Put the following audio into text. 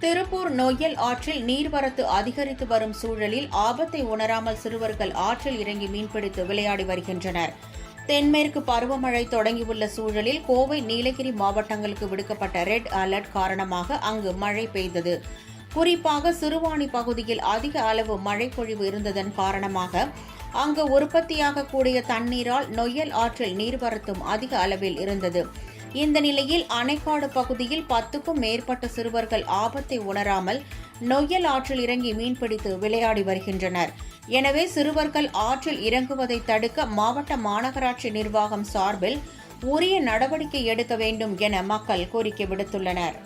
திருப்பூர் நொய்யல் ஆற்றில் நீர்வரத்து அதிகரித்து வரும் சூழலில் ஆபத்தை உணராமல் சிறுவர்கள் ஆற்றில் இறங்கி மீன்பிடித்து விளையாடி வருகின்றனர். தென்மேற்கு பருவமழை தொடங்கியுள்ள சூழலில் கோவை, நீலகிரி மாவட்டங்களுக்கு விடுக்கப்பட்ட ரெட் அலர்ட் காரணமாக அங்கு மழை பெய்தது. குறிப்பாக சிறுவாணி பகுதியில் அதிக அளவு மழை பொழிவு இருந்ததன் காரணமாக அங்கு உற்பத்தியாகக்கூடிய தண்ணீரால் நொய்யல் ஆற்றில் நீர்வரத்தும் அதிக அளவில் இருந்தது. இந்த நிலையில் அணைக்காடு பகுதியில் 10க்கும் மேற்பட்ட சிறுவர்கள் ஆபத்தை உணராமல் நொய்யல் ஆற்றில் இறங்கி மீன்பிடித்து விளையாடி வருகின்றனர். எனவே சிறுவர்கள் ஆற்றில் இறங்குவதை தடுக்க மாவட்ட மாநகராட்சி நிர்வாகம் சார்பில் உரிய நடவடிக்கை எடுக்க வேண்டும் என மக்கள் கோரிக்கை விடுத்துள்ளனர்.